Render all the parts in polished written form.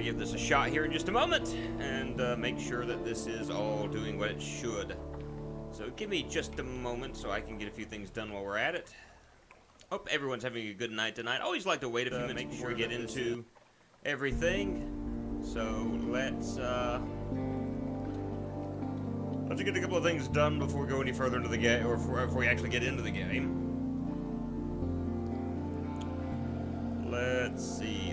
to give this a shot here in just a moment and make sure that this is all doing what it should. So give me just a moment so I can get a few things done while we're at it. Hope everyone's having a good night tonight. I always like to wait a few minutes before we get into everything. So let's get a couple of things done before we go any further into the game, or before we actually get into the game. Let's see.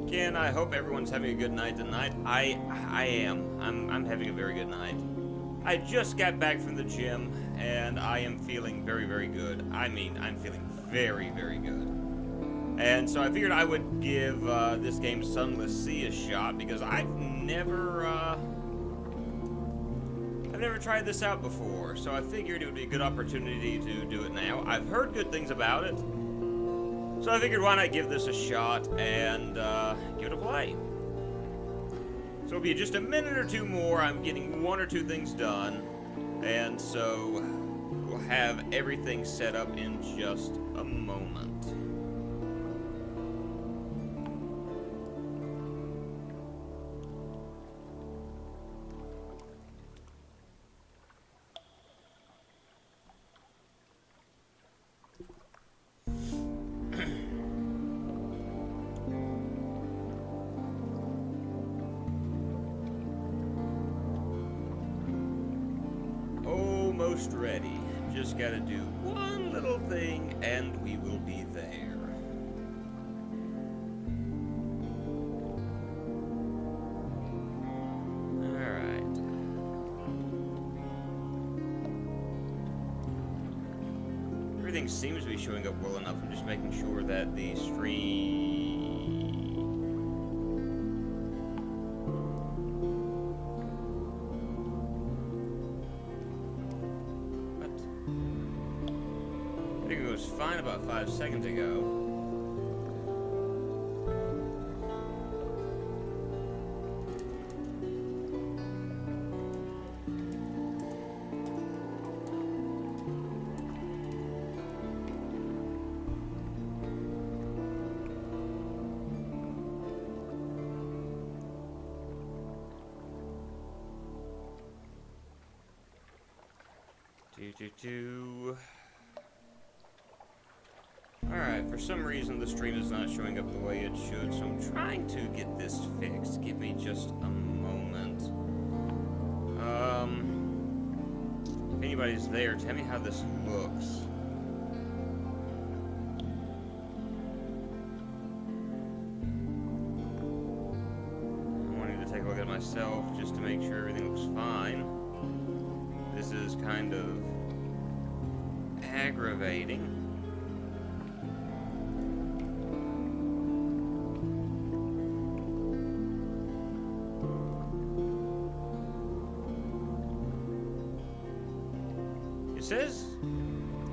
Again, I hope everyone's having a good night tonight. I am. I'm having a very good night. I just got back from the gym, and I am feeling very, very good. I mean, I'm feeling very, very good. And so I figured I would give this game Sunless Sea a shot, because I've never tried this out before, so I figured it would be a good opportunity to do it now. I've heard good things about it, so I figured why not give this a shot and give it a play. So it'll be just a minute or two more. I'm getting one or two things done, and so we'll have everything set up in just a moment. Almost ready. Just gotta do one little thing and we will be there. Alright. Everything seems to be showing up well enough. I'm just making sure that the stream... It was fine about 5 seconds ago. Alright, for some reason the stream is not showing up the way it should, so I'm trying to get this fixed. Give me just a moment. If anybody's there, tell me how this looks. I'm wanting to take a look at myself just to make sure everything looks fine. This is kind of aggravating.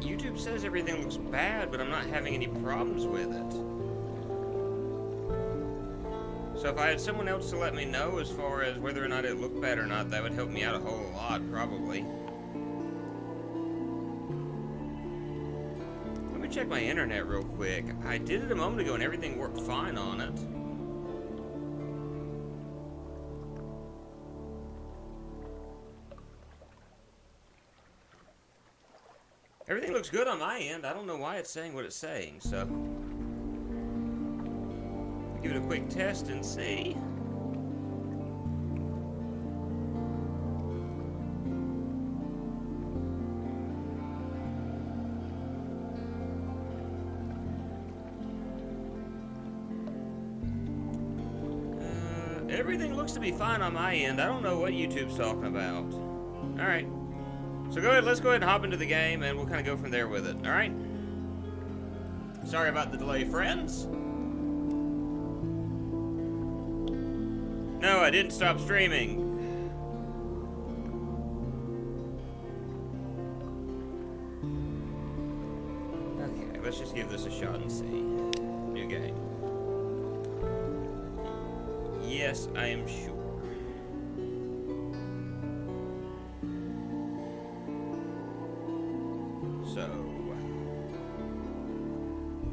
YouTube says everything looks bad, but I'm not having any problems with it. So if I had someone else to let me know as far as whether or not it looked bad or not, that would help me out a whole lot, probably. Let me check my internet real quick. I did it a moment ago and everything worked fine on it. Everything looks good on my end. I don't know why it's saying what it's saying, so... give it a quick test and see. Everything looks to be fine on my end. I don't know what YouTube's talking about. Alright. So let's go ahead and hop into the game, and we'll kind of go from there with it, alright? Sorry about the delay, friends. No, I didn't stop streaming. Okay, let's just give this a shot and see. New game. Yes, I am sure.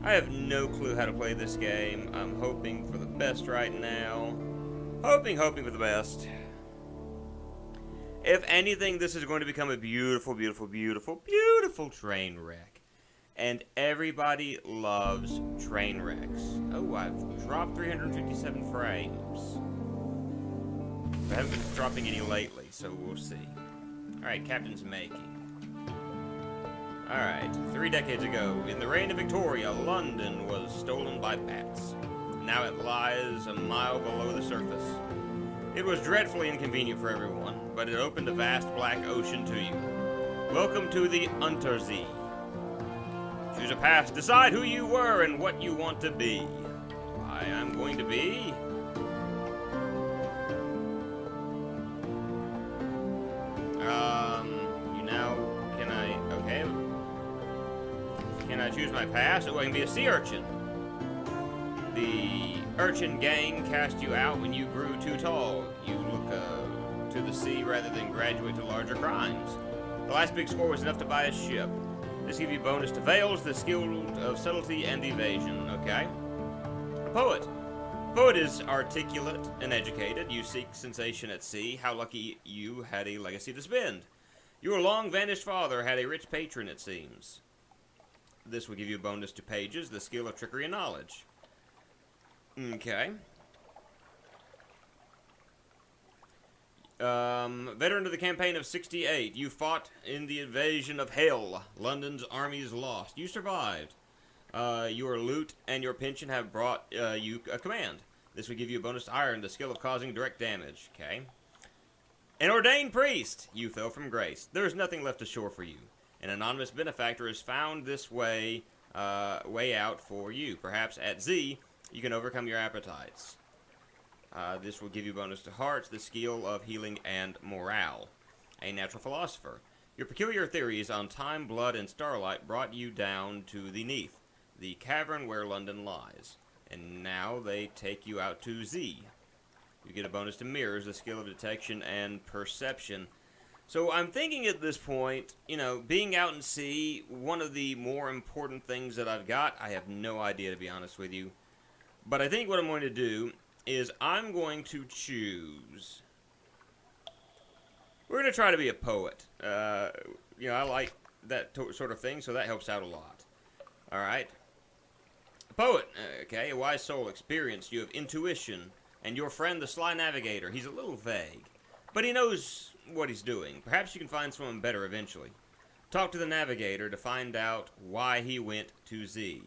I have no clue how to play this game. I'm hoping for the best right now. Hoping for the best. If anything, this is going to become a beautiful, beautiful, beautiful, beautiful train wreck. And everybody loves train wrecks. Oh, I've dropped 357 frames. I haven't been dropping any lately, so we'll see. Alright, Captain's making. Alright, 3 decades ago, in the reign of Victoria, London was stolen by bats. Now it lies a mile below the surface. It was dreadfully inconvenient for everyone, but it opened a vast black ocean to you. Welcome to the Untersee. Choose a path, decide who you were and what you want to be. I am going to be... Can I choose my past? Oh, I can be a sea urchin. The urchin gang cast you out when you grew too tall. You look to the sea rather than graduate to larger crimes. The last big score was enough to buy a ship. This gives you bonus to veils, the skill of subtlety and evasion. Okay. A poet. Poet is articulate and educated. You seek sensation at sea. How lucky you had a legacy to spend. Your long-vanished father had a rich patron, it seems. This will give you a bonus to pages, the skill of trickery and knowledge. Okay. Veteran of the campaign of 68. You fought in the invasion of hell. London's armies lost. You survived. Your loot and your pension have brought you a command. This will give you a bonus to iron, the skill of causing direct damage. Okay. An ordained priest. You fell from grace. There is nothing left ashore for you. An anonymous benefactor has found this way out for you. Perhaps at Z, you can overcome your appetites. This will give you bonus to hearts, the skill of healing and morale. A natural philosopher. Your peculiar theories on time, blood, and starlight brought you down to the Neath, the cavern where London lies. And now they take you out to Z. You get a bonus to mirrors, the skill of detection and perception. So I'm thinking at this point, you know, being out in sea, one of the more important things that I've got, I have no idea to be honest with you. But I think what I'm going to do is I'm going to choose... We're going to try to be a poet. You know, I like that sort of thing, so that helps out a lot. Alright. A poet, okay, a wise soul, experienced, you have intuition, and your friend the sly navigator, he's a little vague, but he knows what he's doing. Perhaps you can find someone better eventually. Talk to the navigator to find out why he went to Z.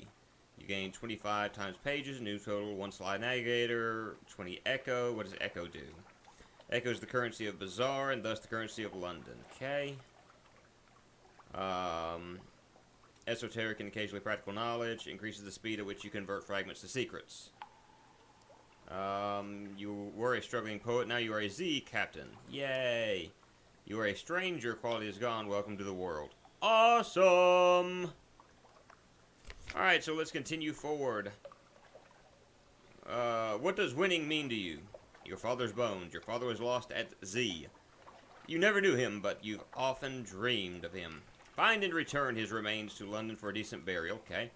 You gain 25 times pages, new total, 1 slide navigator, 20 echo. What does echo do? Echo is the currency of Bazaar, and thus the currency of London. Okay. Esoteric and occasionally practical knowledge increases the speed at which you convert fragments to secrets. You were a struggling poet, now you are a Z captain. Yay! You are a stranger, quality is gone, welcome to the world. Awesome! Alright, so let's continue forward. What does winning mean to you? Your father's bones. Your father was lost at Z. You never knew him, but you've often dreamed of him. Find and return his remains to London for a decent burial, okay?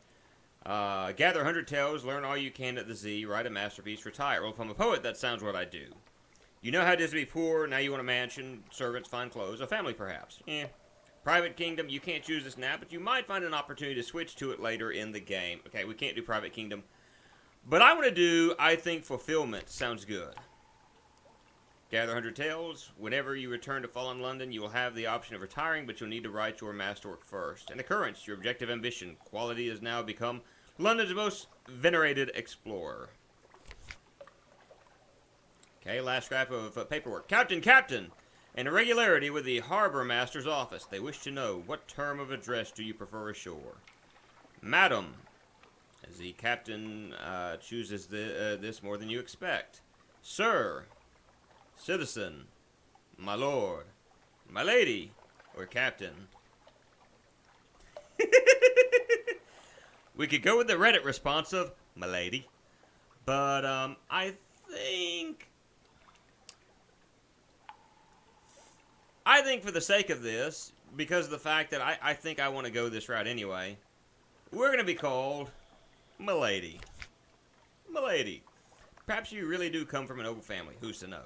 Gather 100 tales, learn all you can at the Z, write a masterpiece, retire. Well, if I'm a poet, that sounds what I do. You know how it is to be poor, now you want a mansion, servants, fine clothes, a family perhaps. Private kingdom, you can't choose this now, but you might find an opportunity to switch to it later in the game. Okay, we can't do private kingdom. But I want to do, I think, fulfillment sounds good. Gather 100 tales. Whenever you return to Fallen London, you will have the option of retiring, but you'll need to write your masterwork first. An occurrence, your objective ambition. Quality has now become London's most venerated explorer. Okay, last scrap of paperwork. Captain! An irregularity with the Harbor Master's office. They wish to know, what term of address do you prefer ashore? Madam. As the captain chooses this more than you expect. Sir. Citizen, my lord, my lady, or captain. We could go with the Reddit response of my lady, but I think for the sake of this, because of the fact that I think I want to go this route anyway, we're going to be called Milady. Milady. Perhaps you really do come from a noble family. Who's to know?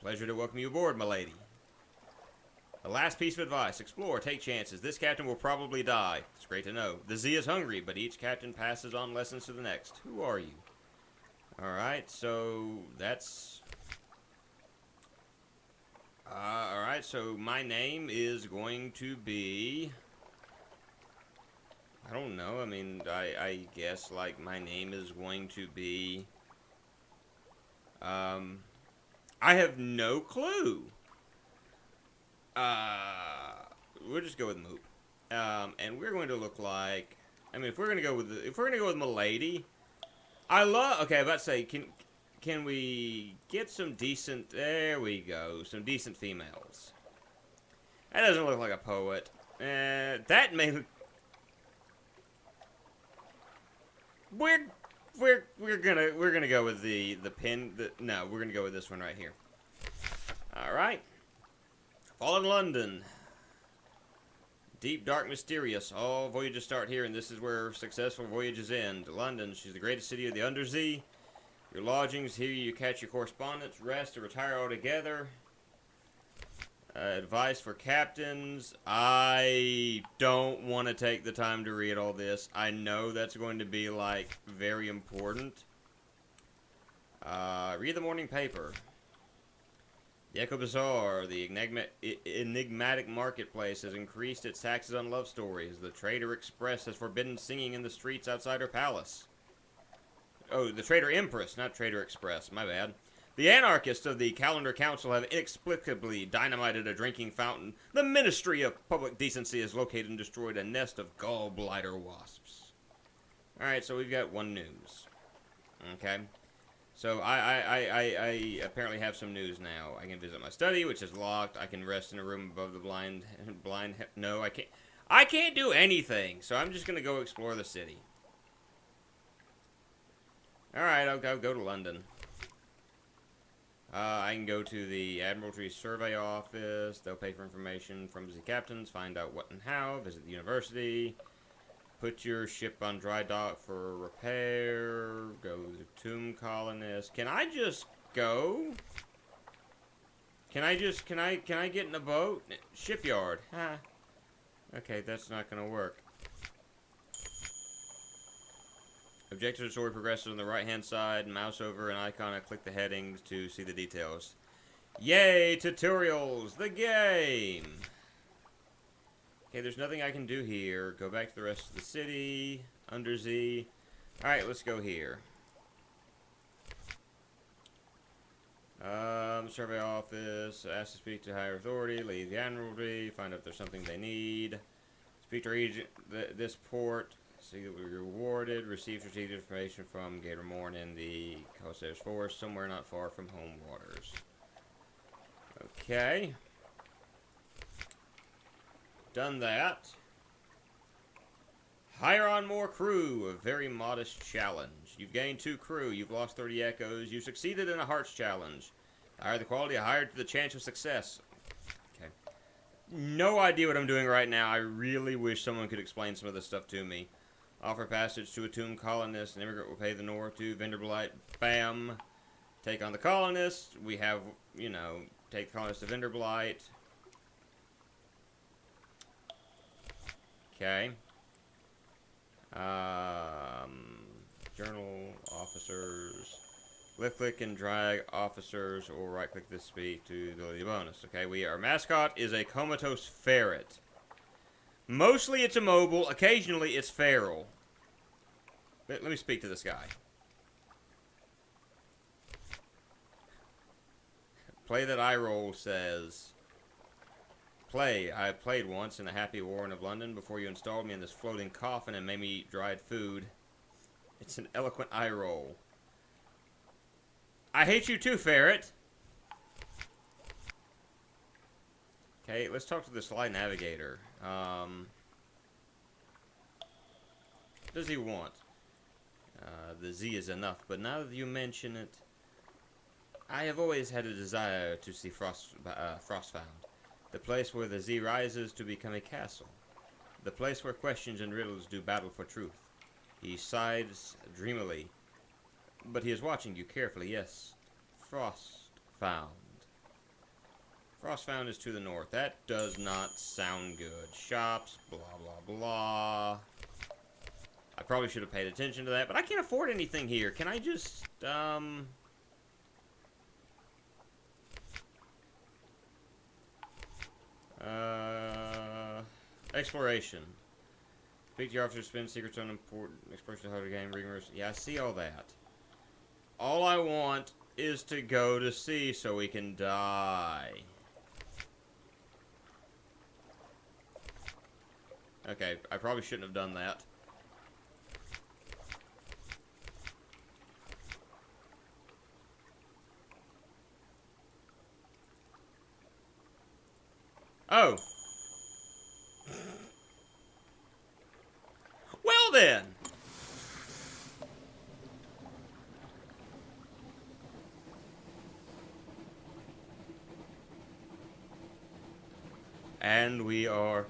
Pleasure to welcome you aboard, milady. The last piece of advice. Explore, take chances. This captain will probably die. It's great to know. The Z is hungry, but each captain passes on lessons to the next. Who are you? Alright, so that's... Alright, so my name is going to be... I don't know, I mean, I guess, like, my name is going to be... I have no clue. We'll just go with Moop. And we're going to look like... I mean, if we're going to go with Milady... Okay, I was about to say, can we get some decent... There we go. Some decent females. That doesn't look like a poet. That may... We're gonna go with the pin... No, we're gonna go with this one right here. Alright. Fallen London. Deep, dark, mysterious. All voyages start here, and this is where successful voyages end. London, she's the greatest city of the Undersea. Your lodgings, here you catch your correspondence, rest, or retire altogether. Advice for captains. I don't want to take the time to read all this. I know that's going to be, like, very important. Read the morning paper. The Echo Bazaar, the enigmatic marketplace, has increased its taxes on love stories. The Trader Express has forbidden singing in the streets outside her palace. Oh, the Trader Empress, not Trader Express. My bad. The anarchists of the Calendar Council have inexplicably dynamited a drinking fountain. The Ministry of Public Decency has located and destroyed a nest of gallbladder wasps. Alright, so we've got one news. Okay. So I apparently have some news now. I can visit my study, which is locked. I can rest in a room above the blind. No, I can't. I can't do anything. So I'm just gonna go explore the city. All right, I'll go to London. I can go to the Admiralty Survey Office. They'll pay for information from the captains. Find out what and how. Visit the university. Put your ship on dry dock for repair. Go to Tomb Colonist. Can I just go? Can I get in a boat? Shipyard. Huh. Okay, that's not gonna work. Objective to the story progresses on the right-hand side. Mouse over an icon and click the headings to see the details. Yay! Tutorials! The game! Okay, there's nothing I can do here. Go back to the rest of the city. Undersea. Alright, let's go here. Survey office. Ask to speak to higher authority. Leave the Admiralty. Find out if there's something they need. Speak to agent this port. See that we're rewarded. Receive strategic information from Gator Morn in the Coasters Forest. Somewhere not far from home waters. Okay. Done that. Hire on more crew, a very modest challenge. You've gained 2 crew, you've lost 30 echoes, you succeeded in a hearts challenge. Hire the quality, hired to the chance of success. Okay. No idea what I'm doing right now. I really wish someone could explain some of this stuff to me. Offer passage to a tomb colonist, an immigrant will pay the north to Venderblight. Bam. Take on the colonist. We have, you know, take the colonist to Venderblight. Okay. Journal officers. Left click and drag officers, or right click to speak to the bonus. Okay, our mascot is a comatose ferret. Mostly it's immobile, occasionally it's feral. Let me speak to this guy. Play that eye roll says... Play. I played once in the Happy Warren of London before you installed me in this floating coffin and made me eat dried food. It's an eloquent eye roll. I hate you too, ferret. Okay, let's talk to the slide navigator. What does he want? The Z is enough, but now that you mention it, I have always had a desire to see Frostfound. The place where the Z rises to become a castle. The place where questions and riddles do battle for truth. He sighs dreamily. But he is watching you carefully, yes. Frostfound. Frostfound is to the north. That does not sound good. Shops, blah, blah, blah. I probably should have paid attention to that, but I can't afford anything here. Can I just, exploration. Speak to your officer, spend secrets on important exploration of the game, rumors. Yeah, I see all that. All I want is to go to sea so we can die. Okay, I probably shouldn't have done that. Oh. Well then. And we are...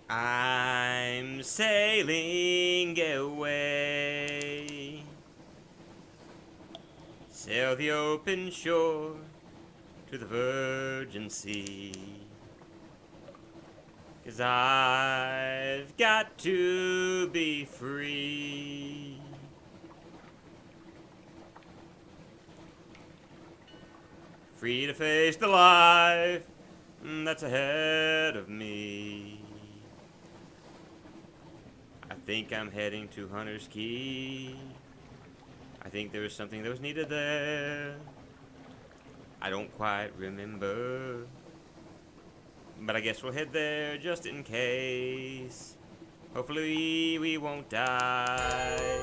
I'm sailing away. Sail the open shore to the virgin sea. 'Cause I've got to be free. Free to face the life that's ahead of me. I think I'm heading to Hunter's Key. I think there was something that was needed there. I don't quite remember. But I guess we'll head there just in case. Hopefully we won't die.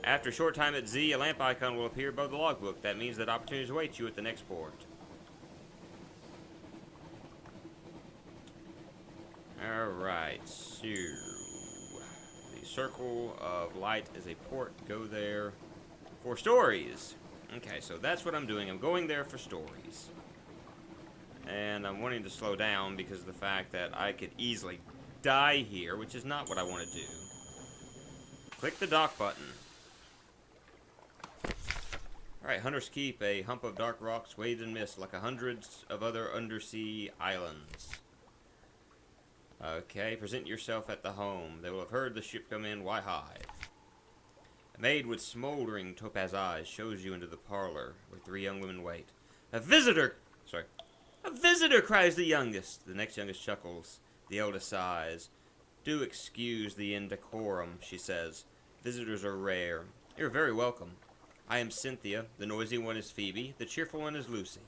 After a short time at Z, a lamp icon will appear above the logbook. That means that opportunities await you at the next port. Alright, so the circle of light is a port. Go there for stories. Okay, so that's what I'm doing. I'm going there for stories. And I'm wanting to slow down because of the fact that I could easily die here, which is not what I want to do. Click the dock button. Alright, Hunter's Keep, a hump of dark rock swathed in mist like hundreds of other undersea islands. Okay, present yourself at the home. They will have heard the ship come in. Why hide? A maid with smoldering topaz eyes shows you into the parlor where three young women wait. A visitor! Sorry. A visitor, cries the youngest. The next youngest chuckles. The eldest sighs. Do excuse the indecorum, she says. Visitors are rare. You're very welcome. I am Cynthia. The noisy one is Phoebe. The cheerful one is Lucy.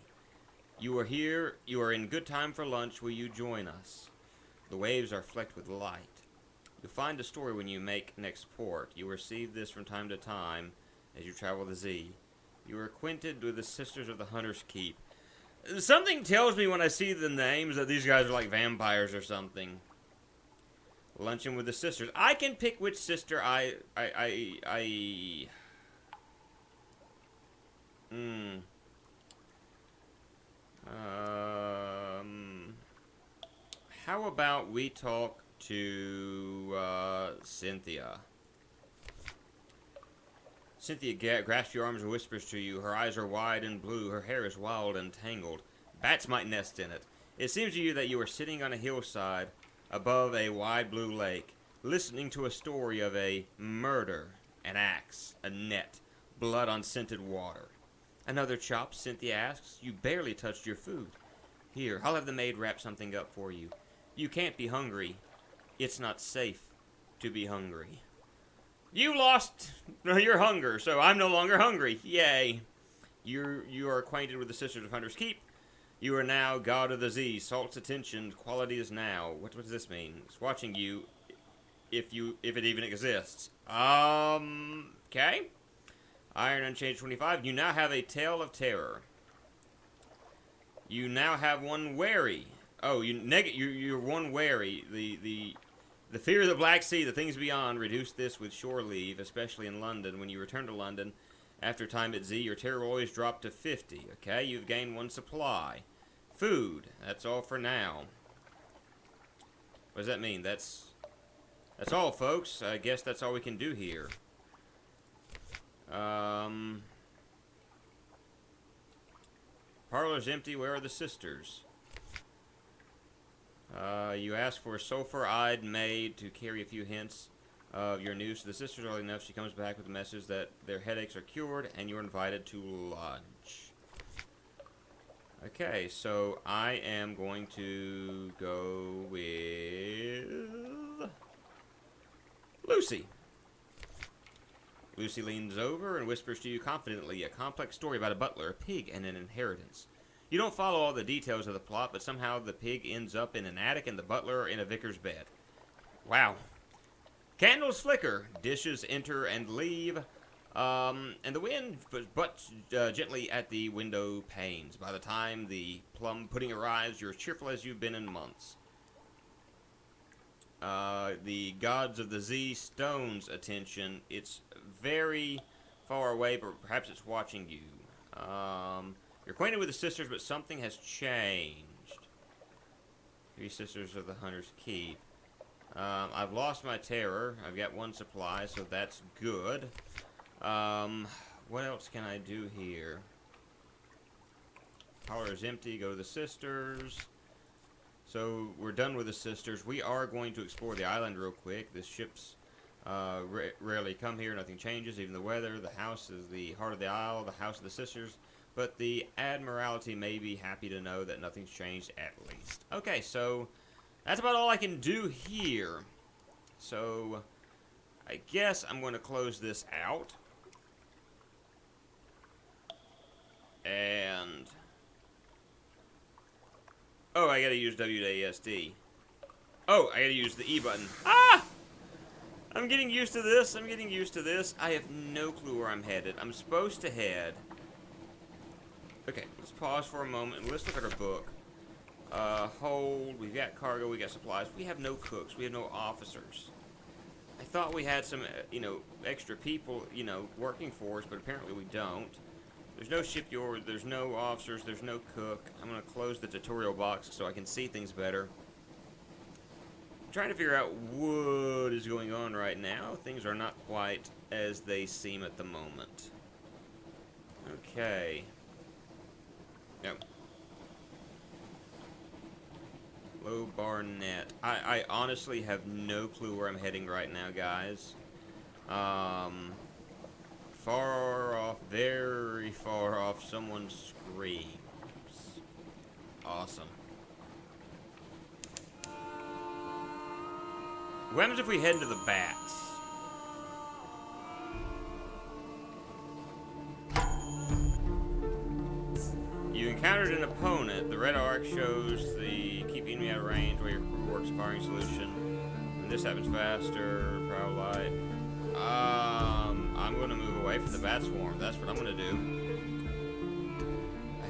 You are here. You are in good time for lunch. Will you join us? The waves are flecked with light. You'll find a story when you make next port. You receive this from time to time as you travel the Z. You are acquainted with the Sisters of the Hunter's Keep. Something tells me when I see the names that these guys are like vampires or something. Luncheon with the sisters. I can pick which sister how about we talk to Cynthia? Cynthia grasps your arms and whispers to you. Her eyes are wide and blue. Her hair is wild and tangled. Bats might nest in it. It seems to you that you are sitting on a hillside above a wide blue lake, listening to a story of a murder, an axe, a net, blood on scented water. Another chop, Cynthia asks. You barely touched your food. Here, I'll have the maid wrap something up for you. You can't be hungry. It's not safe to be hungry. You lost your hunger, so I'm no longer hungry. Yay. You are acquainted with the Sisters of Hunter's Keep. You are now God of the Z. Salt's attention. Quality is now. What does this mean? It's watching you, if it even exists. Okay. Iron Unchanged 25. You now have a Tale of Terror. You now have one wary. Oh, you're one wary. The fear of the Black Sea, the things beyond, reduce this with shore leave, especially in London. When you return to London after time at Z, your terror will always drop to 50. Okay, you've gained one supply. Food, that's all for now. What does that mean? That's That's all, folks. I guess that's all we can do here. Parlor's empty. Where are the sisters? You ask for a sulphur-eyed maid to carry a few hints of your news to the sisters. Early enough, she comes back with the message that their headaches are cured and you're invited to lunch. Okay, so I am going to go with Lucy. Lucy leans over and whispers to you confidently a complex story about a butler, a pig, and an inheritance. You don't follow all the details of the plot, but somehow the pig ends up in an attic and the butler in a vicar's bed. Wow. Candles flicker, dishes enter and leave, and the wind butts gently at the window panes. By the time the plum pudding arrives, you're as cheerful as you've been in months. The gods of the Z stone's attention. It's very far away, but perhaps it's watching you. You're acquainted with the sisters, but something has changed. 3 sisters of the Hunter's Keep. I've lost my terror. I've got 1 supply, so that's good. What else can I do here? Parlor is empty. Go to the sisters. So we're done with the sisters. We are going to explore the island real quick. The ships rarely come here. Nothing changes, even the weather. The house is the heart of the isle, the house of the sisters. But the Admiralty may be happy to know that nothing's changed at least. Okay, so that's about all I can do here. So I guess I'm going to close this out. And oh, I gotta use WASD. Oh, I gotta use the E button. Ah! I'm getting used to this. I'm getting used to this. I have no clue where I'm headed. I'm supposed to head. Okay, let's pause for a moment and let's look at our book. Hold. We've got cargo. We got supplies. We have no cooks. We have no officers. I thought we had some, extra people, working for us, but apparently we don't. There's no shipyard, there's no officers, there's no cook. I'm going to close the tutorial box so I can see things better. I'm trying to figure out what is going on right now. Things are not quite as they seem at the moment. Okay. Yep. Low Barnet. I honestly have no clue where I'm heading right now, guys. Far off, very far off, someone screams. Awesome. What happens if we head into the bats? You encountered an opponent. The red arc shows the keep enemy out of range while your crew works firing solution. When this happens faster, prowl light. I'm going to move away from the bat swarm. That's what I'm going to do.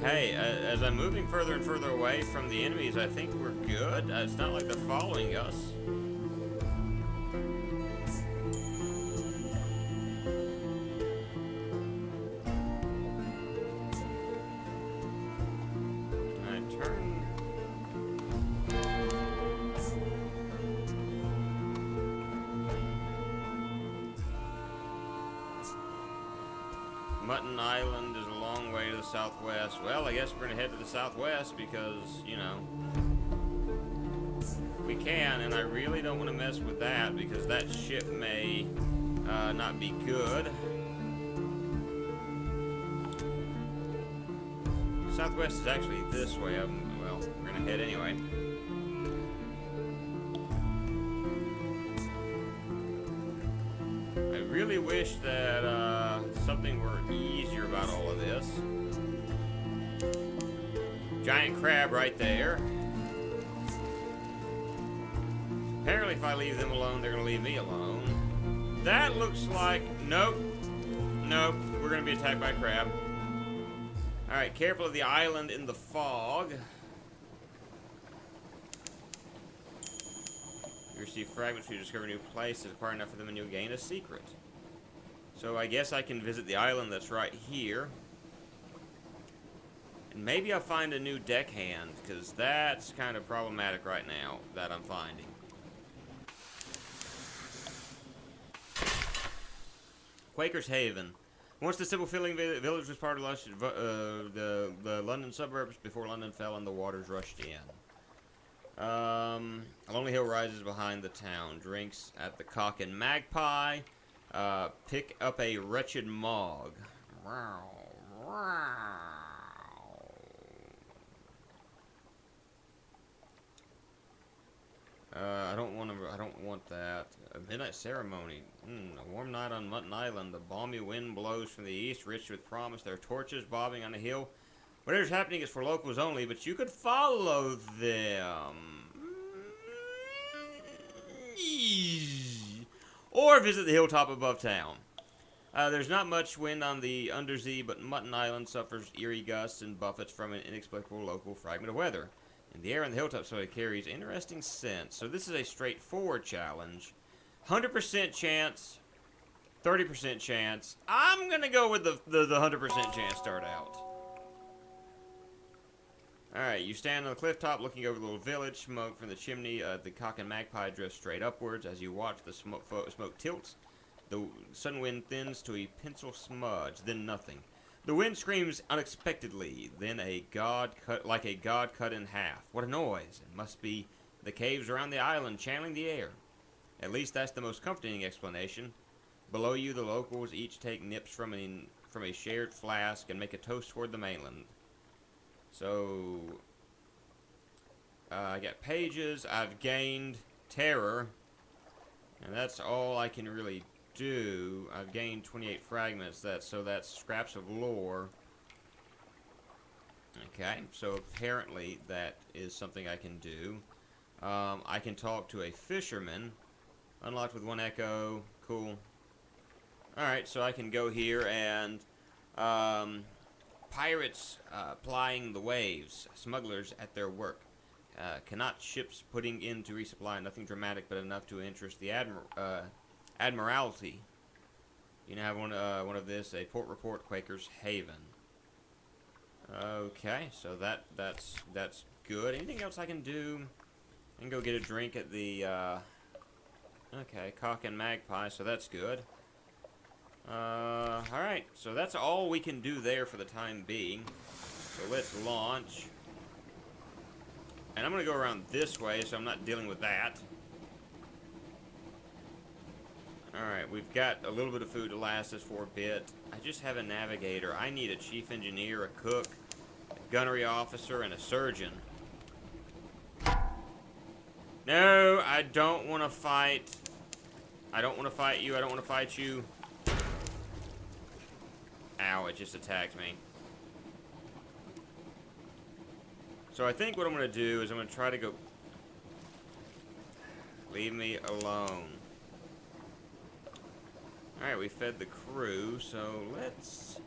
Hey, as I'm moving further and further away from the enemies, I think we're good. It's not like they're following us. Can I turn? Mutton Island is a long way to the southwest. Well, I guess we're going to head to the southwest because, we can, and I really don't want to mess with that because that ship may not be good. Southwest is actually this way. Well, we're going to head anyway. I really wish that something were easier about all of this. Giant crab right there. Apparently if I leave them alone, they're going to leave me alone. That looks like... Nope. Nope. We're going to be attacked by a crab. Alright, careful of the island in the fog. You receive fragments when you discover a new place. Acquire enough of them and you'll gain a secret. So I guess I can visit the island that's right here. And maybe I'll find a new deckhand, because that's kind of problematic right now that I'm finding. Quaker's Haven. Once the simple filling village was part of the London suburbs before London fell and the waters rushed in. A lonely hill rises behind the town. Drinks at the Cock and Magpie. Pick up a wretched mog. I don't want that. A midnight ceremony. A warm night on Mutton Island. The balmy wind blows from the east, rich with promise. There are torches bobbing on the hill. Whatever's happening is for locals only, but you could follow them. Or visit the hilltop above town. There's not much wind on the undersea, but Mutton Island suffers eerie gusts and buffets from an inexplicable local fragment of weather. And the air on the hilltop so it carries interesting scents. So this is a straightforward challenge. 100% chance, 30% chance. I'm going to go with the 100% chance start out. Alright, you stand on the cliff top looking over the little village. Smoke from the chimney. The Cock and Magpie drifts straight upwards. As you watch, the smoke tilts. The sudden wind thins to a pencil smudge, then nothing. The wind screams unexpectedly, then like a god cut in half. What a noise! It must be the caves around the island channeling the air. At least that's the most comforting explanation. Below you, the locals each take nips from a shared flask and make a toast toward the mainland. So, I got pages. I've gained terror, and that's all I can really do. I've gained 28 fragments. So that's scraps of lore. Okay, so apparently that is something I can do. I can talk to a fisherman. Unlocked with 1 echo. Cool. Alright, so I can go here and pirates plying the waves. Smugglers at their work. Cannot ships putting in to resupply. Nothing dramatic, but enough to interest the Admiralty. You now have one of this, a port report, Quaker's Haven. Okay, so that's good. Anything else I can do? I can go get a drink at the okay, Cock and Magpie, so that's good. Alright, so that's all we can do there for the time being. So let's launch. And I'm gonna go around this way, so I'm not dealing with that. Alright, we've got a little bit of food to last us for a bit. I just have a navigator. I need a chief engineer, a cook, a gunnery officer, and a surgeon. No, I don't want to fight. I don't want to fight you. I don't want to fight you. Ow, it just attacked me. So I think what I'm going to do is I'm going to try to go... Leave me alone. Alright, we fed the crew, so let's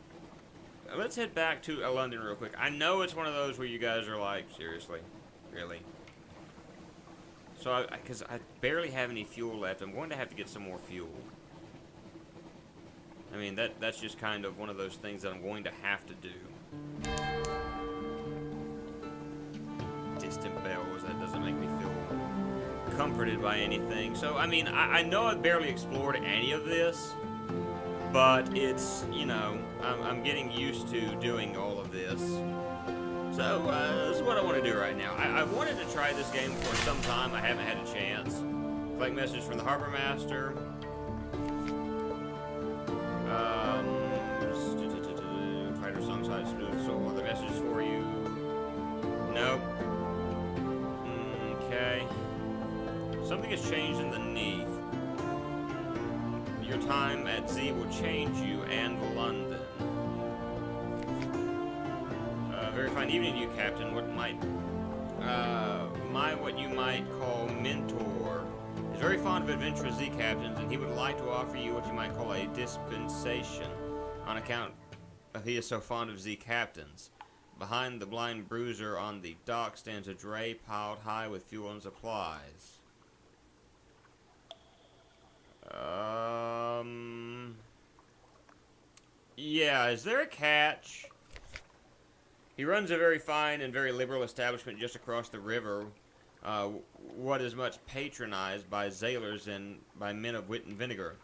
head back to London real quick. I know it's one of those where you guys are like, seriously? Really? So, because I barely have any fuel left, I'm going to have to get some more fuel. I mean, that's just kind of one of those things that I'm going to have to do. Distant bells, that doesn't make me feel comforted by anything. So, I mean, I know I've barely explored any of this, but it's, you know, I'm getting used to doing all of this. So, this is what I want to do right now. I wanted to try this game for some time. I haven't had a chance. Collect message from the Harbor Master. Trader song side smooth soul. Other messages for you. Nope. Okay. Something has changed underneath. Your time at Z will change you and London. Very fine evening to you, Captain. What you might call mentor is very fond of adventurous Z captains, and he would like to offer you what you might call a dispensation on account of he is so fond of Z captains. Behind the blind bruiser on the dock stands a dray piled high with fuel and supplies. Yeah, is there a catch? He runs a very fine and very liberal establishment just across the river, what is much patronized by sailors and by men of wit and vinegar,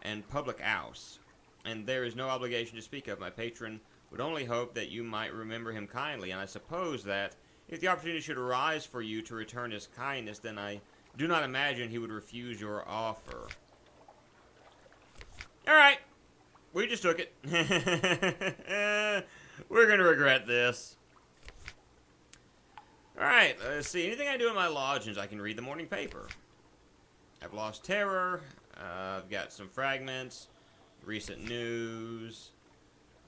and public house. and there is no obligation to speak of. My patron would only hope that you might remember him kindly, and I suppose that if the opportunity should arise for you to return his kindness, then I do not imagine he would refuse your offer. Alright. We just took it. We're going to regret this. Alright, let's see. Anything I do in my lodgings, I can read the morning paper. I've lost terror. I've got some fragments. Recent news.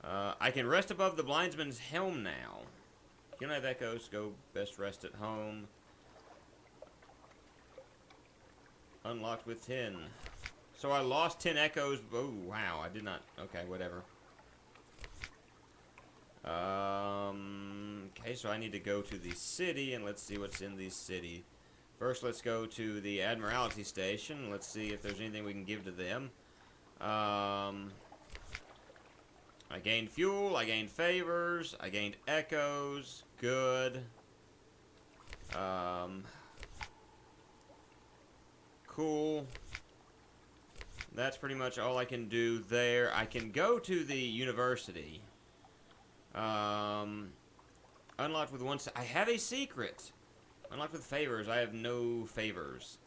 I can rest above the blindsman's helm now. You don't have echoes. Go best rest at home. Unlocked with 10. So I lost 10 echoes. Oh, wow. I did not. Okay, whatever. Okay, so I need to go to the city, and let's see what's in the city. First, let's go to the Admiralty Station. Let's see if there's anything we can give to them. I gained fuel. I gained favors. I gained echoes. Good. Cool. That's pretty much all I can do there. I can go to the university. Unlocked with one... I have a secret. Unlocked with favors. I have no favors,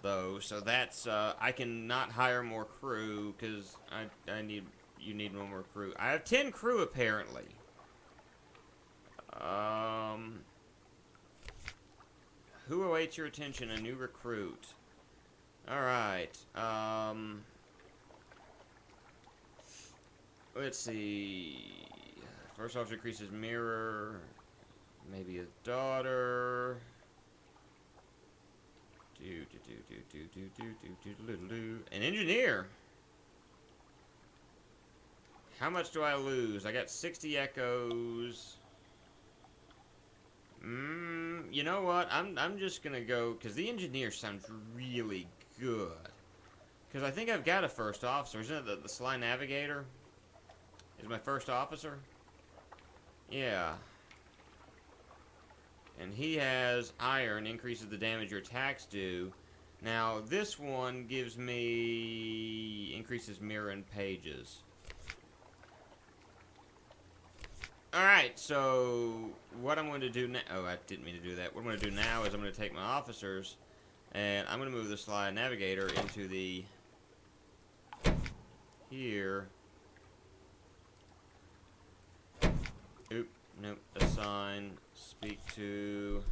though. So that's... I cannot hire more crew, because I need... You need one more crew. I have 10 crew, apparently. Who awaits your attention? A new recruit. Alright. Let's see. First officer increases mirror. Maybe his daughter. An engineer. How much do I lose? I got 60 echoes. You know what? I'm just gonna go, because the engineer sounds really good. Because I think I've got a first officer. Isn't it the Sly Navigator? Is my first officer? Yeah. And he has iron, increases the damage your attacks do. Now, this one gives me... increases mirror and pages. Alright, so what I'm going to do now... Oh, I didn't mean to do that. What I'm going to do now is I'm going to take my officers, and I'm going to move the Sly Navigator into the... here. Oop, nope, assign, speak to...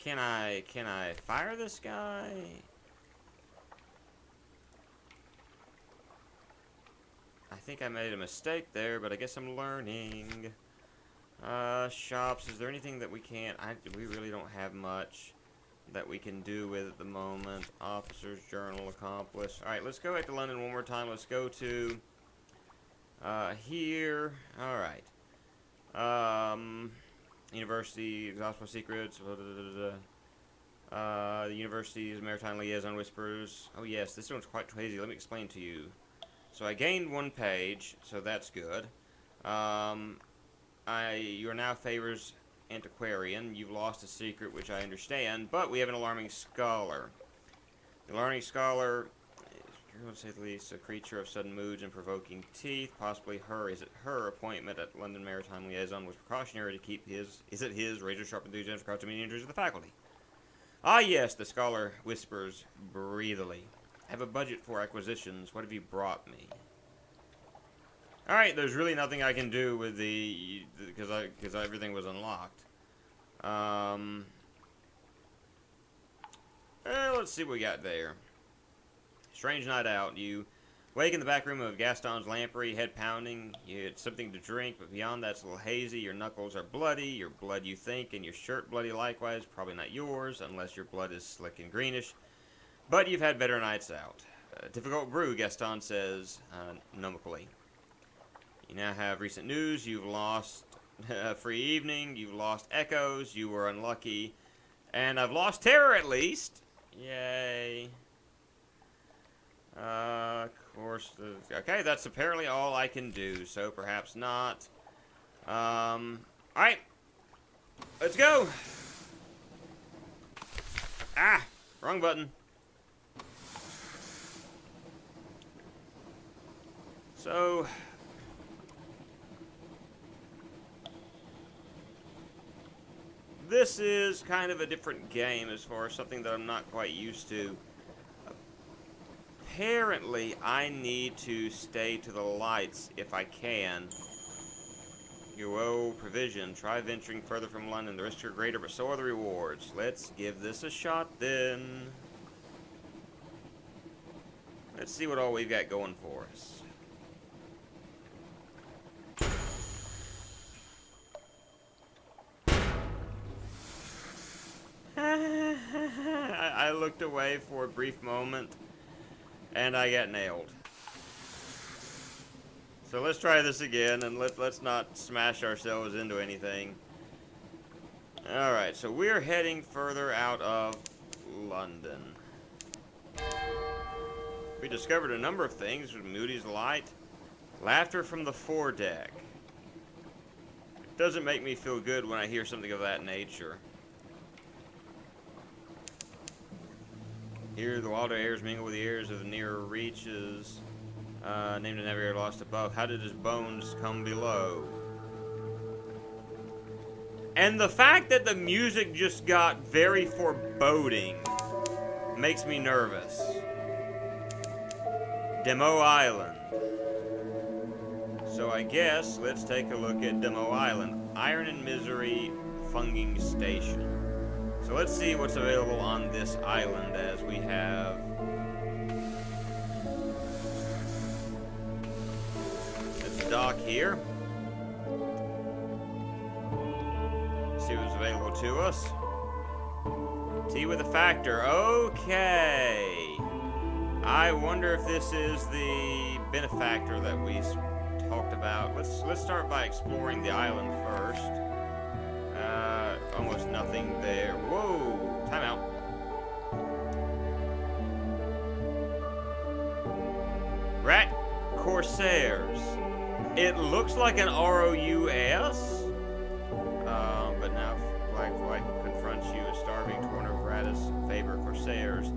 Can I fire this guy? I think I made a mistake there, but I guess I'm learning. Shops, is there anything that we can't... we really don't have much that we can do with at the moment. Officer's Journal accomplished. Alright, let's go back to London one more time. Let's go to... here. Alright. University, Exhaustible Secrets, the University's Maritime Liaison Whispers. Oh yes, this one's quite crazy. Let me explain to you. So I gained 1 page, so that's good. You are now favors antiquarian. You've lost a secret, which I understand, but we have an alarming scholar. The alarming scholar to say the least, a creature of sudden moods and provoking teeth. Possibly her appointment at London Maritime Liaison was precautionary to keep his razor-sharp enthusiasm for causing injuries to the faculty. Ah yes, the scholar whispers breathily. I have a budget for acquisitions. What have you brought me? Alright, there's really nothing I can do with because everything was unlocked. Let's see what we got there. Strange night out. You wake in the back room of Gaston's lamprey, head pounding. You had something to drink, but beyond that, it's a little hazy. Your knuckles are bloody. Your blood, you think, and your shirt bloody likewise. Probably not yours, unless your blood is slick and greenish. But you've had better nights out. Difficult brew, Gaston says, gnomically. You now have recent news. You've lost a free evening. You've lost echoes. You were unlucky. And I've lost terror, at least. Yay. Of course, okay, that's apparently all I can do, so perhaps not. Alright, Let's go. Ah, wrong button. So, this is kind of a different game as far as something that I'm not quite used to. Apparently, I need to stay to the lights if I can. You owe provision. Try venturing further from London. The risks are greater, but so are the rewards. Let's give this a shot then. Let's see what all we've got going for us. I looked away for a brief moment, and I got nailed. So let's try this again, and let's not smash ourselves into anything. Alright, so we're heading further out of London. We discovered a number of things with Moody's Light. Laughter from the foredeck. It doesn't make me feel good when I hear something of that nature. Here, the wilder airs mingle with the airs of the nearer reaches. Named a navigator lost above. How did his bones come below? And the fact that the music just got very foreboding makes me nervous. Themoo Island. So I guess let's take a look at Themoo Island. Iron and Misery Funging Station. So let's see what's available on this island as we have... Let's dock here. See what's available to us. Tea with a factor. Okay. I wonder if this is the benefactor that we talked about. Let's start by exploring the island first. Almost nothing there. Whoa! Time out. Rat Corsairs. It looks like an ROUS. But now Black Flight confronts you, a starving torn of Ratus Faber Corsairs.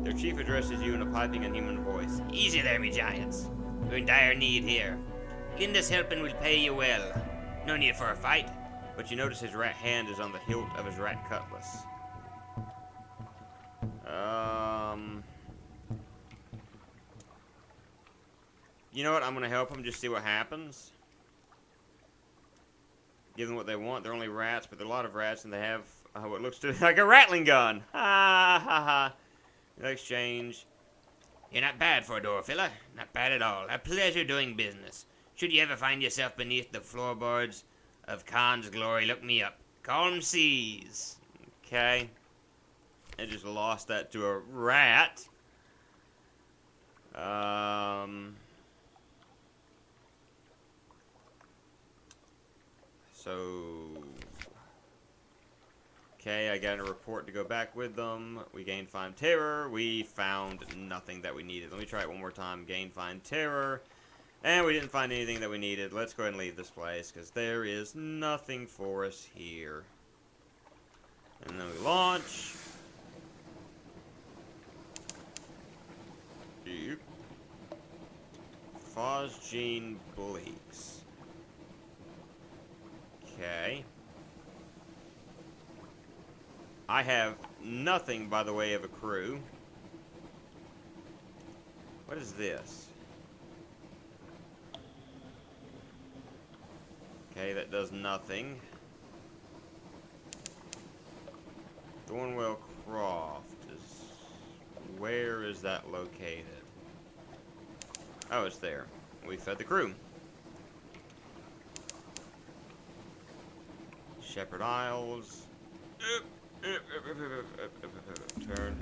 Their chief addresses you in a piping and human voice. Easy there, me giants. We're in dire need here. Lend us help and we'll pay you well. No need for a fight. But you notice his rat hand is on the hilt of his rat cutlass. You know what? I'm gonna help them, just see what happens. Give them what they want. They're only rats, but there are a lot of rats, and they have what looks to like a rattling gun. Ha ha ha. No exchange. You're not bad for a door filler. Not bad at all. A pleasure doing business. Should you ever find yourself beneath the floorboards of Khan's glory, look me up. Calm seas. Okay. I just lost that to a rat. Okay, I got a report to go back with them. We gained Find Terror. We found nothing that we needed. Let me try it one more time. Gain Find Terror. And we didn't find anything that we needed. Let's go ahead and leave this place, because there is nothing for us here. And then we launch. Phosgene Bleaks. Okay. I have nothing by the way of a crew. What is this? Okay, that does nothing. Thornwell Croft is... Where is that located? Oh, it's there. We fed the crew. Shepherd Isles. Turn.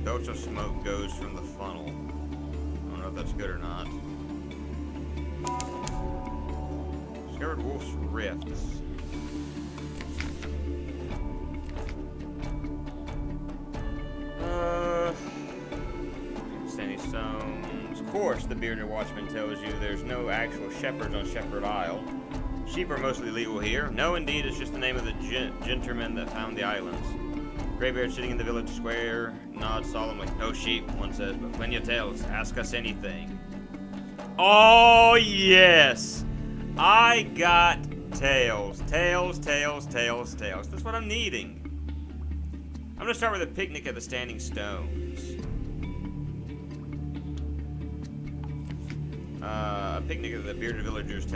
Belch of smoke goes from the funnel. I don't know if that's good or not. Discovered Wolf's Rifts. course, the bearded watchman tells you, there's no actual shepherds on Shepherd Isle. Sheep are mostly legal here. No, indeed, it's just the name of the gentleman that found the islands. Greybeard sitting in the village square nods solemnly. No sheep, one says, but plenty of tails. Ask us anything. Oh, yes! I got tails. Tails, tails, tails, tails. That's what I'm needing. I'm gonna start with a picnic at the Standing Stones. A picnic at the bearded villagers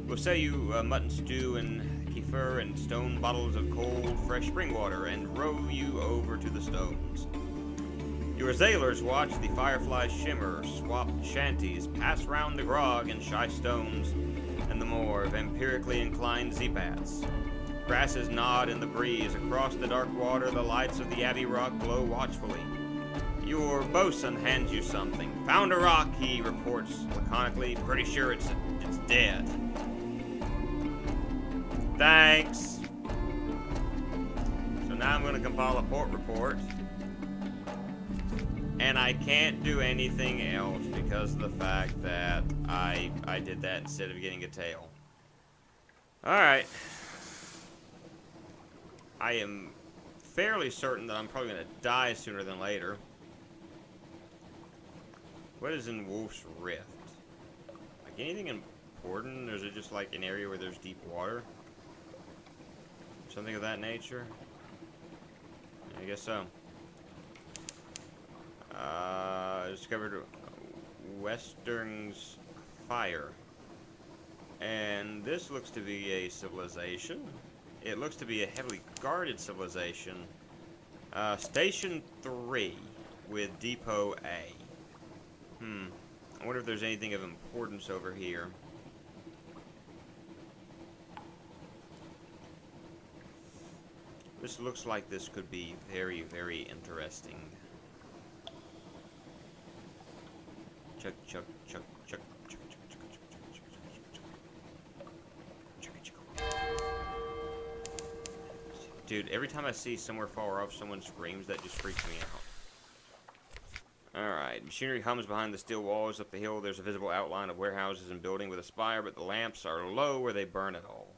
will sell you mutton stew and kefir and stone bottles of cold, fresh spring water and row you over to the stones. Your sailors watch the fireflies shimmer, swap shanties, pass round the grog and shy stones, and the more vampirically inclined zeepats. Grasses nod in the breeze. Across the dark water, the lights of the Abbey Rock glow watchfully. Your bosun hands you something. Found a rock, he reports laconically. Pretty sure it's dead. Thanks. So now I'm going to compile a port report. And I can't do anything else because of the fact that I did that instead of getting a tail. Alright. I am fairly certain that I'm probably going to die sooner than later. What is in Wolf's Rift? Like anything important? Or is it just like an area where there's deep water? Something of that nature? I guess so. Discovered Western's Fire. And this looks to be a civilization. It looks to be a heavily guarded civilization. Station 3 with Depot A. I wonder if there's anything of importance over here. This looks like this could be very, very interesting. Chuck, chuck, chuck, chuck, chuck, chuck, chuck, chuck, chuck, chuck. Dude, every time I see somewhere far off someone screams, that just freaks me out. Alright, machinery hums behind the steel walls. Up the hill, there's a visible outline of warehouses and building with a spire, but the lamps are low where they burn at all.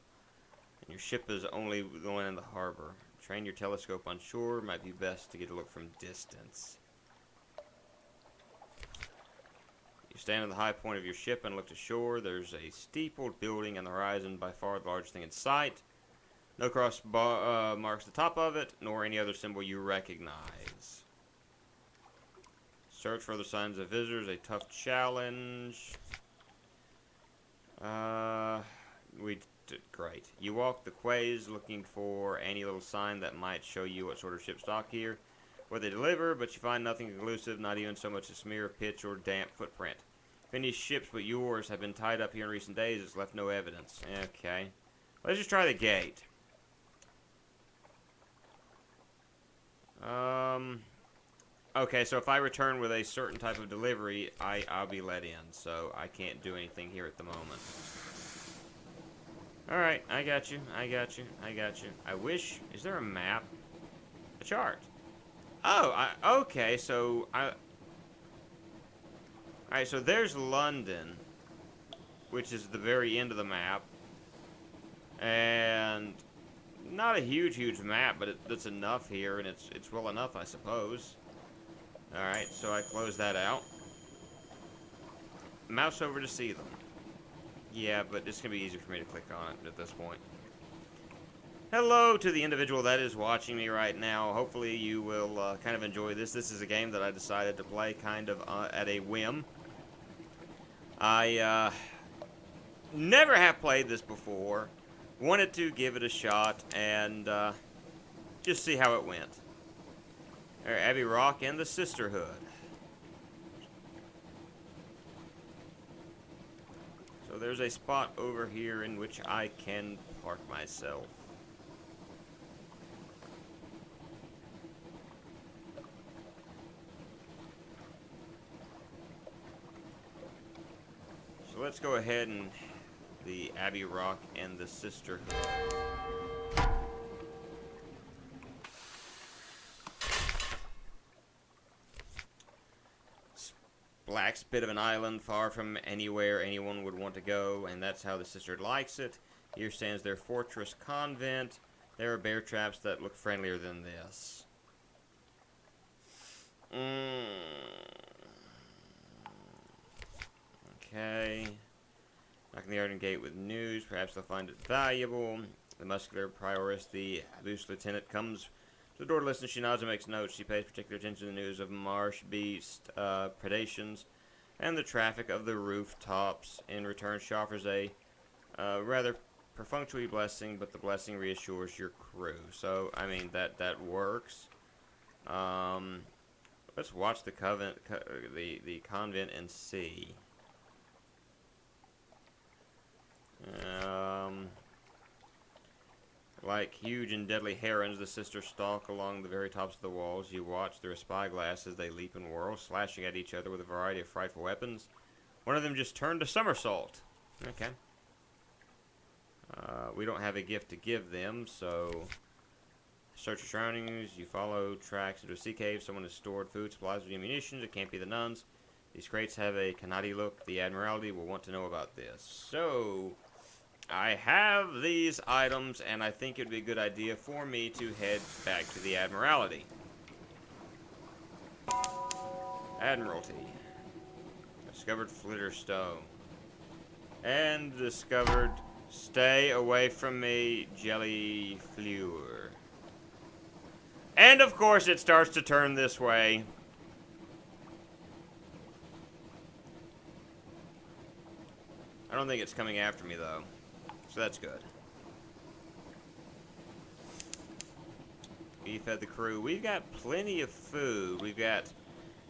And your ship is only going in the harbor. Train your telescope on shore. Might be best to get a look from distance. You stand on the high point of your ship and look to shore. There's a steepled building on the horizon, by far the largest thing in sight. No cross marks the top of it, nor any other symbol you recognize. Search for other signs of visitors, a tough challenge. Great. You walk the quays looking for any little sign that might show you what sort of ship's docked here, what they deliver, but you find nothing conclusive, not even so much a smear of pitch or damp footprint. If any ships but yours have been tied up here in recent days, it's left no evidence. Okay. Let's just try the gate. Okay, so if I return with a certain type of delivery, I'll be let in, so I can't do anything here at the moment. Alright, I got you, I got you, I got you. I wish... Is there a map? A chart. Oh, okay, so Alright, so there's London, which is the very end of the map. And... Not a huge map, but it's enough here, and it's well enough, I suppose. Alright, so I close that out. Mouse over to see them. Yeah, but it's going to be easier for me to click on it at this point. Hello to the individual that is watching me right now. Hopefully you will kind of enjoy this. This is a game that I decided to play kind of at a whim. I never have played this before. Wanted to give it a shot and just see how it went. There, Abbey Rock and the Sisterhood. So there's a spot over here in which I can park myself. So let's go ahead and the Abbey Rock and the Sisterhood. black bit of an island far from anywhere anyone would want to go, and that's how the sister likes it. Here stands their fortress convent. There are bear traps that look friendlier than this. Okay. Knocking the Arden Gate with news. Perhaps they'll find it valuable. The muscular prioress, the Abuse Lieutenant, comes to the door to listen. She nods and makes notes. She pays particular attention to the news of marsh beast predations and the traffic of the rooftops. In return, she offers a rather perfunctory blessing, but the blessing reassures your crew. So, I mean, that works. Let's watch the convent and see. Like huge and deadly herons, the sisters stalk along the very tops of the walls. You watch through a spyglass as they leap and whirl, slashing at each other with a variety of frightful weapons. One of them just turned a somersault. Okay. We don't have a gift to give them, so search your surroundings. You follow tracks into a sea cave. Someone has stored food, supplies, and ammunition. It can't be the nuns. These crates have a Kanadi look. The Admiralty will want to know about this. So, I have these items, and I think it would be a good idea for me to head back to the Admiralty. Admiralty. Discovered flitter stone. And discovered stay away from me, jelly fleur. And of course it starts to turn this way. I don't think it's coming after me though. So that's good. We fed the crew. We've got plenty of food. We've got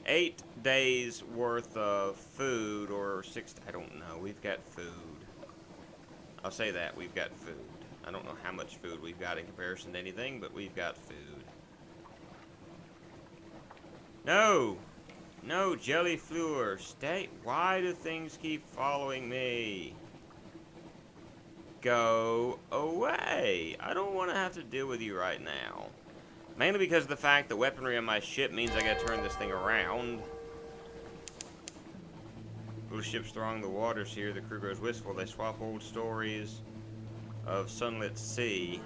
8 days worth of food, or 6, I don't know. We've got food. I'll say that, we've got food. I don't know how much food we've got in comparison to anything, but we've got food. No! No, jelly fleur, stay. Why do things keep following me? Go away. I don't want to have to deal with you right now. Mainly because of the fact that weaponry on my ship means I gotta turn this thing around. Little ships throng the waters here. The crew grows wistful. They swap old stories of Sunless Sea.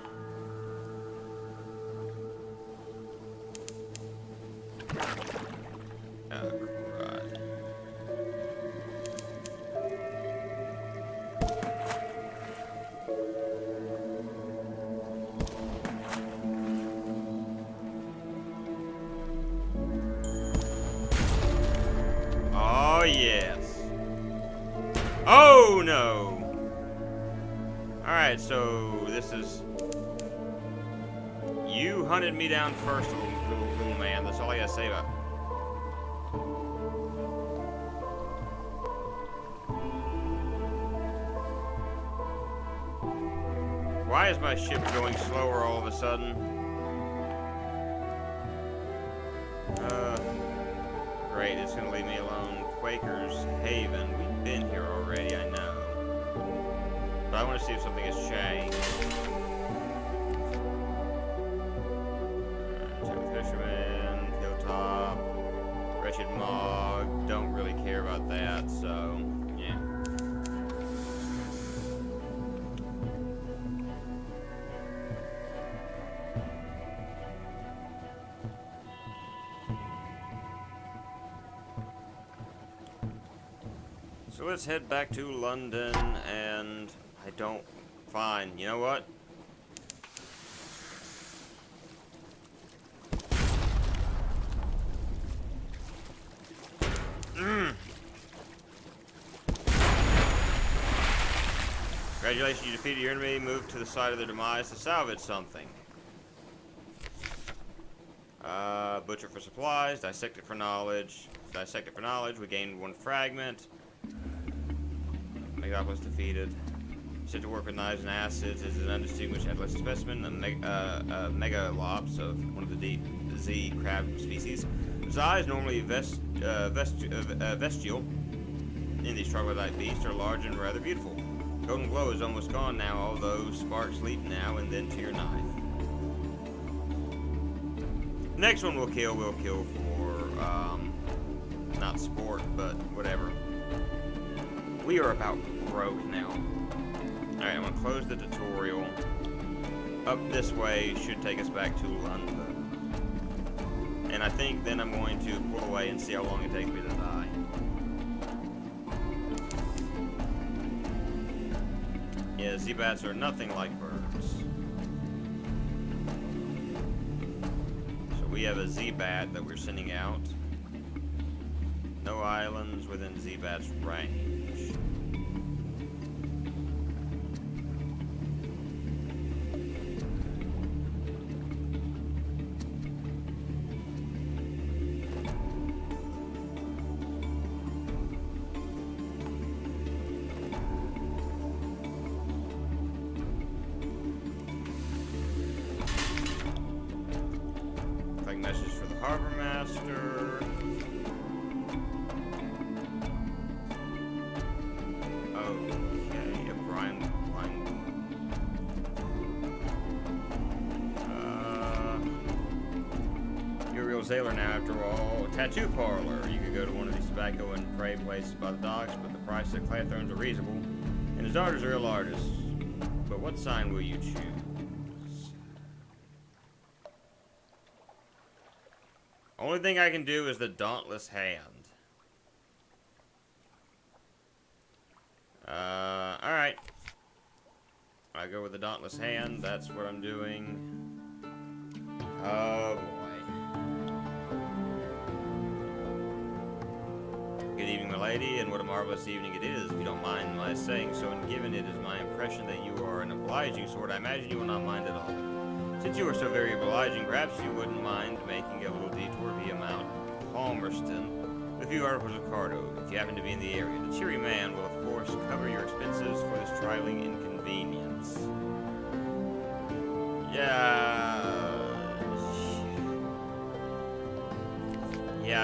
Oh, crud. Oh, yes. Oh, no. Alright, so this is... You hunted me down first, little man. That's all I gotta say about it. Why is my ship going slower all of a sudden? Great, it's gonna leave me alone. Quaker's Haven. We've been here already, I know. But I want to see if something has changed. Fisherman, Hilltop, Wretched Mog. Don't really care about that, so yeah. So let's head back to London, and I don't... Fine, you know what? Congratulations, you defeated your enemy. Move to the side of their demise to salvage something. Butcher for supplies. Dissect it for knowledge. Dissect it for knowledge. We gained 1 fragment. Megalopolis defeated. Set to work with knives and acids. Is an undistinguished adolescent specimen. A megalops of one of the deep Z crab species. Its eyes, normally vestigial in these troglodyte beasts, are large and rather beautiful. Golden glow is almost gone now, although sparks leap now and then to your knife. Next one we'll kill for not sport, but whatever. We are about broke now. Alright, I'm going to close the tutorial. Up this way should take us back to London. And I think then I'm going to pull away and see how long it takes me to die. Yeah, Z-bats are nothing like birds. So we have a Z-bat that we're sending out. No islands within Z-bat's range. Message for the harbor master. Okay, Brian. You're a real sailor now, after all. Tattoo parlor. You could go to one of these tobacco and pray places by the docks, but the price at Clathorne's are reasonable, and his daughter's a real artist. But what sign will you choose? Only thing I can do is the Dauntless Hand. Alright. I go with the Dauntless Hand. That's what I'm doing. Oh, boy. Good evening, my lady, and what a marvelous evening it is, if you don't mind my saying so, and given it is my impression that you are an obliging sort, I imagine you will not mind at all. Since you are so very obliging, perhaps you wouldn't mind making a little detour via Mount Palmerston with a few articles of cargo, if you happen to be in the area. The cheery man will, of course, cover your expenses for this trifling inconvenience. Yeah,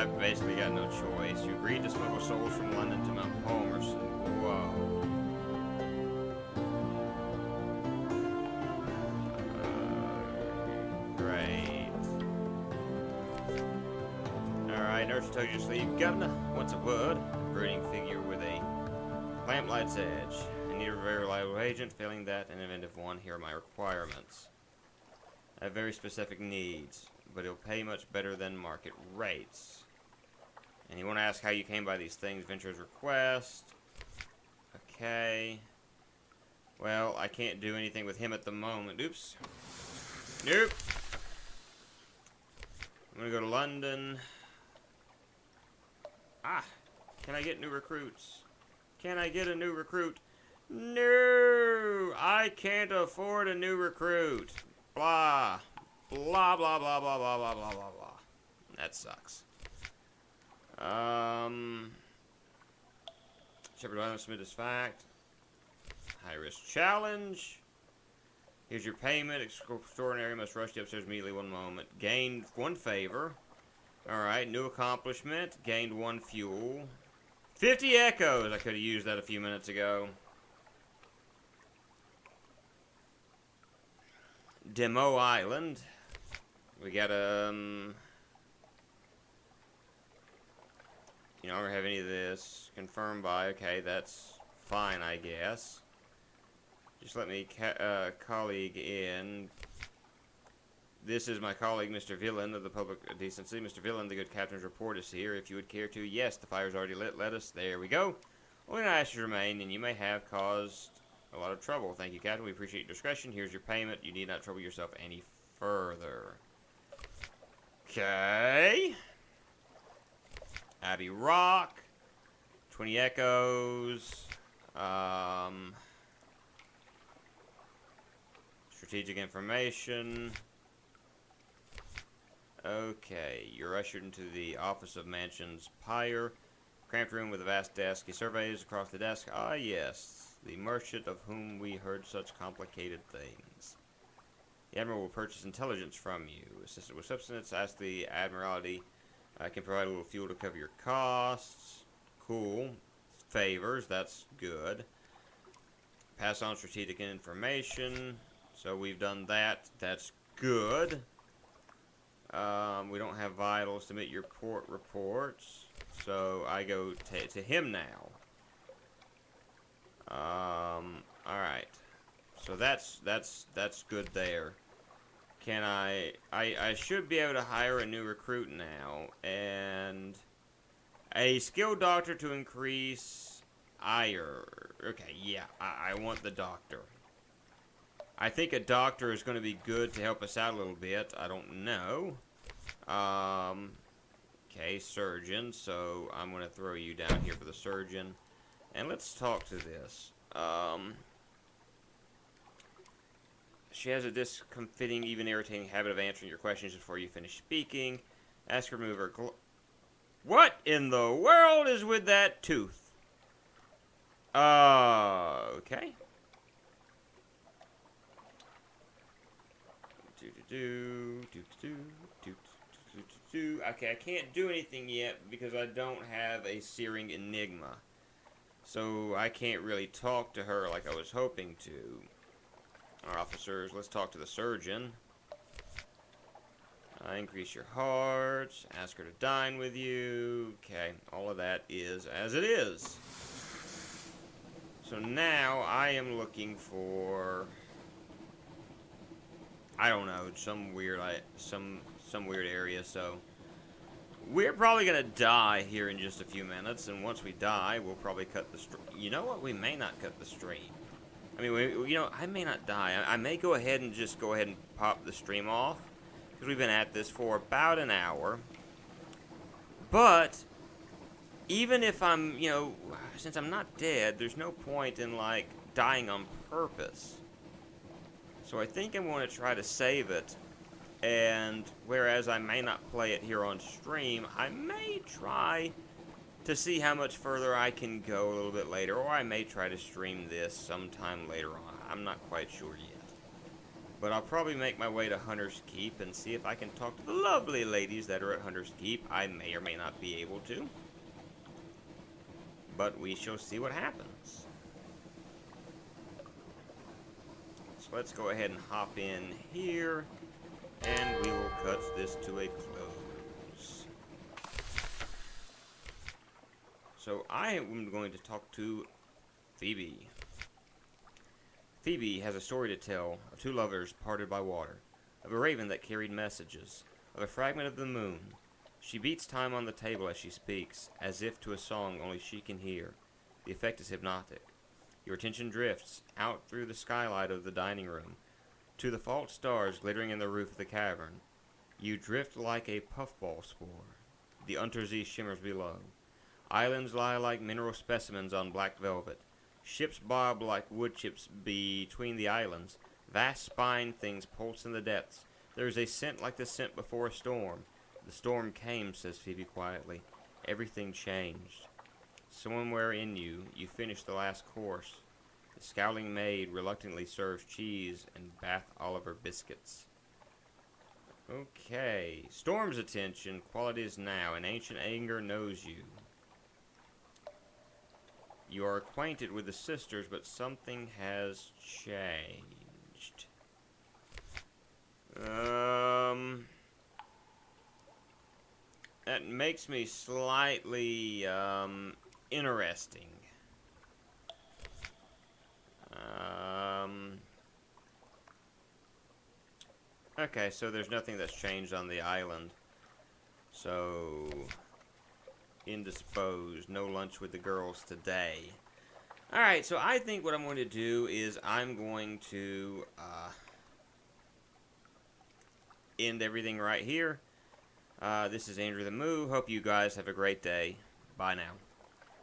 I've basically got no choice. You agreed to smuggle souls from London to Mount Palmerston. Whoa. Nurse told you to sleep, Governor. What's a word? A brooding figure with a lamplight's edge. I need a very reliable agent. Failing that, an inventive one. Here are my requirements. I have very specific needs, but it'll pay much better than market rates. And you want to ask how you came by these things. Venture's request. Okay. Well, I can't do anything with him at the moment. Oops. Nope. I'm gonna go to London. Ah, can I get new recruits? Can I get a new recruit? No, I can't afford a new recruit. Blah, blah, blah, blah, blah, blah, blah, blah, blah, blah. That sucks. Shepherd Island, submit as fact. High risk challenge. Here's your payment. Extraordinary, must rush you upstairs immediately. 1 moment. Gained 1 favor. Alright, new accomplishment. Gained 1 fuel. 50 echoes! I could have used that a few minutes ago. Themoo Island. We got you know, I don't have any of this. Confirmed by. Okay, that's fine, I guess. Just let me colleague in. This is my colleague, Mr. Villain of the Public Decency. Mr. Villain, the good captain's report is here. If you would care to. Yes, the fire's already lit. Let us. There we go. Only 9 ashes remain, and you may have caused a lot of trouble. Thank you, Captain. We appreciate your discretion. Here's your payment. You need not trouble yourself any further. Okay. Abbey Rock. 20 echoes. Strategic information. Okay, you're ushered into the office of Mansion's Pyre. Cramped room with a vast desk. He surveys across the desk. Ah, yes, the merchant of whom we heard such complicated things. The Admiral will purchase intelligence from you. Assisted with substance. Ask the Admiralty. I can provide a little fuel to cover your costs. Cool. Favors. That's good. Pass on strategic information. So we've done that. That's good. We don't have vitals. Submit your port reports. So I go to him now. Alright. So that's good there. Can I should be able to hire a new recruit now. And a skilled doctor to increase ire. Okay, yeah, I want the doctor. I think a doctor is going to be good to help us out a little bit. I don't know. Okay, surgeon. So I'm going to throw you down here for the surgeon. And let's talk to this. She has a discomfiting, even irritating habit of answering your questions before you finish speaking. Ask her to move her What in the world is with that tooth? Okay. Okay, I can't do anything yet because I don't have a searing enigma. So I can't really talk to her like I was hoping to. Our officers, let's talk to the surgeon. Increase your heart. Ask her to dine with you. Okay, all of that is as it is. So now I am looking for, I don't know, some weird area. So we're probably gonna die here in just a few minutes, and once we die, we'll probably cut the stream. You know what? We may not cut the stream. I mean, you know, I may not die. I may go ahead and just go ahead and pop the stream off because we've been at this for about an hour. But even if I'm, you know, since I'm not dead, there's no point in like dying on purpose. So I think I'm going to try to save it. And whereas I may not play it here on stream, I may try to see how much further I can go a little bit later, or I may try to stream this sometime later on. I'm not quite sure yet. But I'll probably make my way to Hunter's Keep and see if I can talk to the lovely ladies that are at Hunter's Keep. I may or may not be able to. But we shall see what happens. So let's go ahead and hop in here, and we will cut this to a close. So I am going to talk to Phoebe. Phoebe has a story to tell of two lovers parted by water, of a raven that carried messages, of a fragment of the moon. She beats time on the table as she speaks, as if to a song only she can hear. The effect is hypnotic. Your attention drifts out through the skylight of the dining room to the false stars glittering in the roof of the cavern. You drift like a puffball spore. The Untersee shimmers below. Islands lie like mineral specimens on black velvet. Ships bob like wood chips between the islands. Vast spine things pulse in the depths. There is a scent like the scent before a storm. The storm came, says Phoebe quietly. Everything changed. Somewhere in you, you finish the last course. The scowling maid reluctantly serves cheese and Bath Oliver biscuits. Okay. Storm's attention. Quality is now. An ancient anger knows you. You are acquainted with the sisters, but something has changed. That makes me slightly, interesting. Okay, so there's nothing that's changed on the island. So, indisposed, no lunch with the girls today. Alright, so I think what I'm going to do is I'm going to end everything right here. This is Andrew the Moo. Hope you guys have a great day. Bye now.